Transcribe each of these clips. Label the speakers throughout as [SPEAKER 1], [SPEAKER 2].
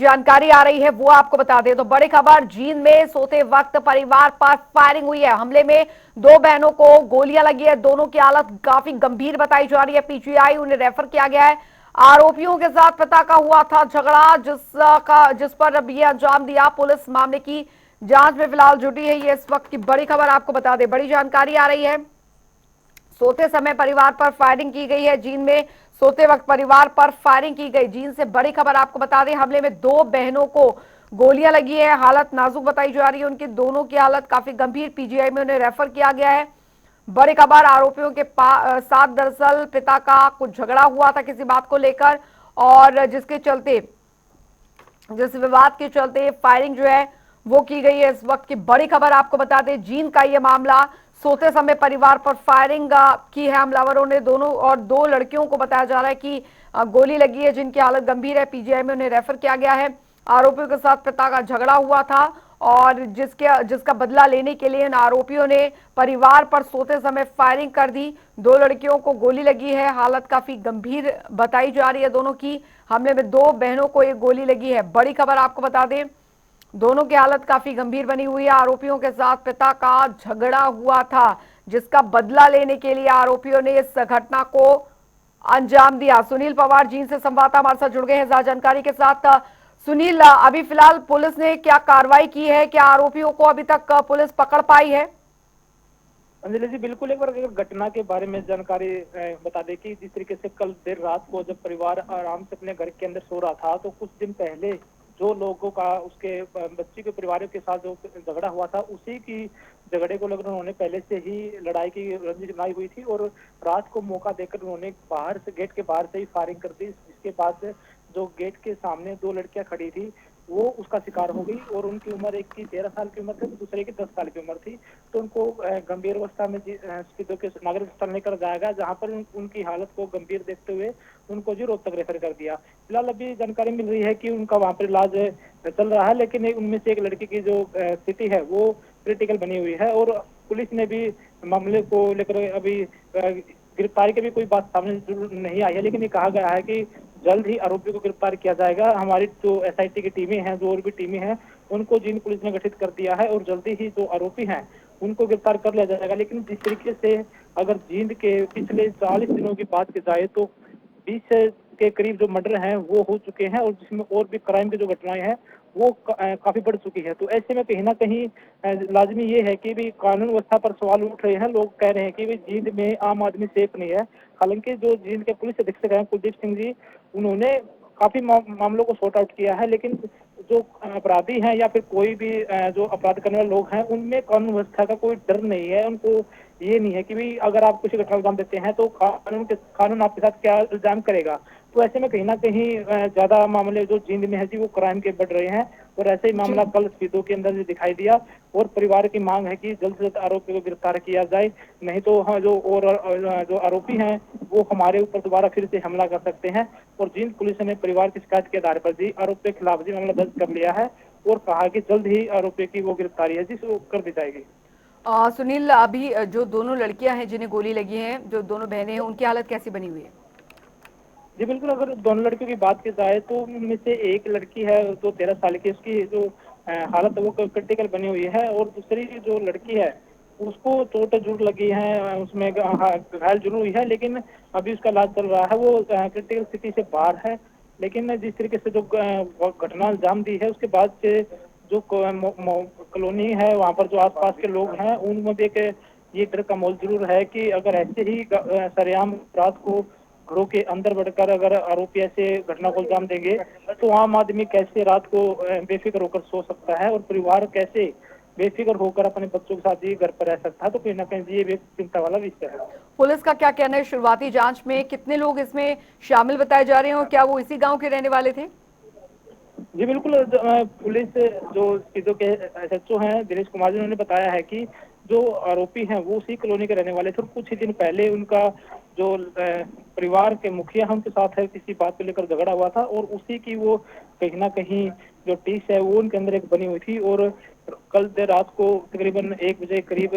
[SPEAKER 1] जानकारी आ रही है वो आपको बता दें तो बड़ी खबर, जींद में सोते वक्त परिवार पर फायरिंग हुई है। हमले में दो बहनों को गोलियां लगी है। दोनों की हालत काफी गंभीर बताई जा रही है। पीजीआई उन्हें रेफर किया गया है। आरोपियों के साथ पिता का हुआ था झगड़ा, जिस पर अब ये अंजाम दिया। पुलिस मामले की जांच में फिलहाल जुटी है। ये इस वक्त की बड़ी खबर आपको बता दें, बड़ी जानकारी आ रही है। सोते समय परिवार पर फायरिंग की गई है। जींद में सोते वक्त परिवार पर फायरिंग की गई। जींद से बड़ी खबर आपको बता दें, हमले में दो बहनों को गोलियां लगी है। हालत नाजुक बताई जा रही है। उनकी दोनों की हालत काफी गंभीर, पीजीआई में उन्हें रेफर किया गया है। बड़ी खबर, आरोपियों के साथ दरअसल पिता का कुछ झगड़ा हुआ था किसी बात को लेकर, और जिस विवाद के चलते फायरिंग जो है वो की गई है। इस वक्त की बड़ी खबर आपको बता दें, जींद का ये मामला, सोते समय परिवार पर फायरिंग की है हमलावरों ने। दोनों और दो लड़कियों को बताया जा रहा है कि गोली लगी है, जिनकी हालत गंभीर है। पीजीआई में उन्हें रेफर किया गया है। आरोपियों के साथ पिता का झगड़ा हुआ था, और जिसका बदला लेने के लिए इन आरोपियों ने परिवार पर सोते समय फायरिंग कर दी। दो लड़कियों को गोली लगी है, हालत काफी गंभीर बताई जा रही है दोनों की। हमले में दो बहनों को एक गोली लगी है। बड़ी खबर आपको बता दें, दोनों की हालत काफी गंभीर बनी हुई है। आरोपियों के साथ पिता का झगड़ा हुआ था, जिसका बदला लेने के लिए आरोपियों ने इस घटना को अंजाम दिया। सुनील पवार जींद से संवाददाता हमारे साथ जुड़ गए हैं ज्यादा जानकारी के साथ। सुनील, अभी फिलहाल पुलिस ने क्या कार्रवाई की है? क्या आरोपियों को अभी तक पुलिस पकड़ पाई है?
[SPEAKER 2] अंजलि जी, बिल्कुल। एक बार घटना के बारे में जानकारी बता दें कि जिस तरीके से कल देर रात को जब परिवार आराम से अपने घर के अंदर सो रहा था, तो कुछ दिन पहले जो लोगों का उसके बच्ची के परिवार के साथ जो झगड़ा हुआ था, उसी की झगड़े को लेकर उन्होंने पहले से ही लड़ाई की रंजिश बनाई हुई थी। और रात को मौका देकर उन्होंने बाहर से, गेट के बाहर से ही फायरिंग कर दी। जिसके बाद जो गेट के सामने दो लड़कियां खड़ी थी, वो उसका शिकार हो गई। और उनकी उम्र, एक की 13 साल की उम्र थी, दूसरे की 10 साल की उम्र थी। तो उनको गंभीर अवस्था में सिद्धू के नागरिक अस्पताल लेकर जाया गया, जहाँ पर उनकी हालत को गंभीर देखते हुए उनको जी रोहतक रेफर कर दिया। फिलहाल अभी जानकारी मिल रही है कि उनका वहाँ पर इलाज चल रहा है, लेकिन उनमें से एक लड़की की जो स्थिति है वो क्रिटिकल बनी हुई है। और पुलिस ने भी मामले को लेकर अभी गिरफ्तारी की भी कोई बात सामने जरूर नहीं आई है, लेकिन ये कहा गया है कि जल्द ही आरोपी को गिरफ्तार किया जाएगा। हमारी जो एसआईटी की टीमें हैं, जो और भी टीमें हैं, उनको जींद पुलिस ने गठित कर दिया है, और जल्दी ही जो आरोपी हैं उनको गिरफ्तार कर लिया जाएगा। लेकिन जिस तरीके से अगर जींद के पिछले 40 दिनों की बात की जाए, तो 20 के करीब जो मर्डर हैं वो हो चुके हैं, और जिसमें और भी क्राइम की जो घटनाएं हैं वो काफी बढ़ चुकी है। तो ऐसे में कहीं ना कहीं लाजमी ये है कि भी कानून व्यवस्था पर सवाल उठ रहे हैं। लोग कह रहे हैं कि भी जींद में आम आदमी सेफ नहीं है। हालांकि जो जींद के पुलिस अधीक्षक हैं कुलदीप सिंह जी, उन्होंने काफी मामलों को सॉर्ट आउट किया है। लेकिन जो अपराधी हैं या फिर कोई भी जो अपराध करने वाले लोग हैं, उनमें कानून व्यवस्था का कोई डर नहीं है। उनको ये नहीं है कि भी अगर आप किसी घटना अंजाम देते हैं तो कानून आपके साथ क्या इल्जाम करेगा। तो ऐसे में कहीं ना कहीं ज्यादा मामले जो जींद में है जी वो क्राइम के बढ़ रहे हैं। और ऐसे ही
[SPEAKER 1] जी,
[SPEAKER 2] मामला कल सीधो के अंदर दिखाई दिया। और परिवार की मांग है कि जल्द से जल्द आरोपी को गिरफ्तार किया जाए, नहीं तो हाँ, जो आरोपी हैं वो हमारे ऊपर दोबारा फिर से हमला कर सकते हैं। और जींद पुलिस ने परिवार की शिकायत के आधार पर जी आरोपी के खिलाफ जी मामला दर्ज कर लिया है, और कहा कि जल्द ही आरोपी की वो गिरफ्तारी है जिस कर दी जाएगी।
[SPEAKER 1] सुनील, अभी जो दोनों लड़कियां हैं जिन्हें गोली लगी है, जो दोनों बहनें हैं, उनकी हालत कैसी बनी हुई है?
[SPEAKER 2] जी बिल्कुल। अगर दोनों लड़कियों की बात की जाए तो उनमें से एक लड़की है जो 13 साल की, उसकी जो हालत है वो क्रिटिकल बनी हुई है। और दूसरी जो लड़की है उसको चोट जरूर लगी है, उसमें घायल जरूर हुई है, लेकिन अभी उसका इलाज चल रहा है। वो क्रिटिकल स्थिति से बाहर है। लेकिन जिस तरीके से जो घटना अंजाम दी है, उसके बाद से जो कॉलोनी है वहाँ पर जो आसपास के लोग हैं, उनमें भी एक ये डर का माहौल जरूर है कि अगर ऐसे ही सरेआम रात को घरों के अंदर बढ़कर अगर आरोपी ऐसे घटना को अंजाम देंगे, तो आम आदमी कैसे रात को बेफिक्र होकर सो सकता है, और परिवार कैसे बेफिक्र होकर अपने बच्चों के साथ ही घर पर रह सकता है। तो कहीं ना कहीं ये भी एक चिंता वाला विषय है।
[SPEAKER 1] पुलिस का क्या कहना है? शुरुआती जांच में कितने लोग इसमें शामिल बताए जा रहे हैं, और क्या वो इसी गांव के रहने वाले थे?
[SPEAKER 2] जी बिल्कुल। पुलिस जो चीजों के एसएचओ हैं दिनेश कुमार जी, उन्होंने बताया है कि जो आरोपी हैं वो उसी कॉलोनी के रहने वाले थे। और कुछ ही दिन पहले उनका जो परिवार के मुखिया हैं उनके साथ है किसी बात को लेकर झगड़ा हुआ था, और उसी की वो कहीं ना कहीं जो टीस है वो उनके अंदर एक बनी हुई थी। और कल देर रात को तकरीबन 1 बजे करीब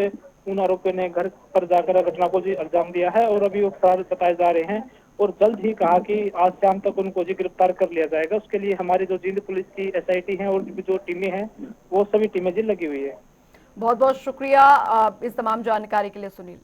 [SPEAKER 2] उन आरोपियों ने घर पर जाकर घटना को जी अंजाम दिया है। और अभी वो फरार बताए जा रहे हैं। और जल्द ही कहा कि आज शाम तक उनको जी गिरफ्तार कर लिया जाएगा। उसके लिए हमारी जो जींद पुलिस की SIT है और जो टीमें हैं वो सभी टीमें जी लगी हुई है।
[SPEAKER 1] बहुत बहुत शुक्रिया इस तमाम जानकारी के लिए सुनील।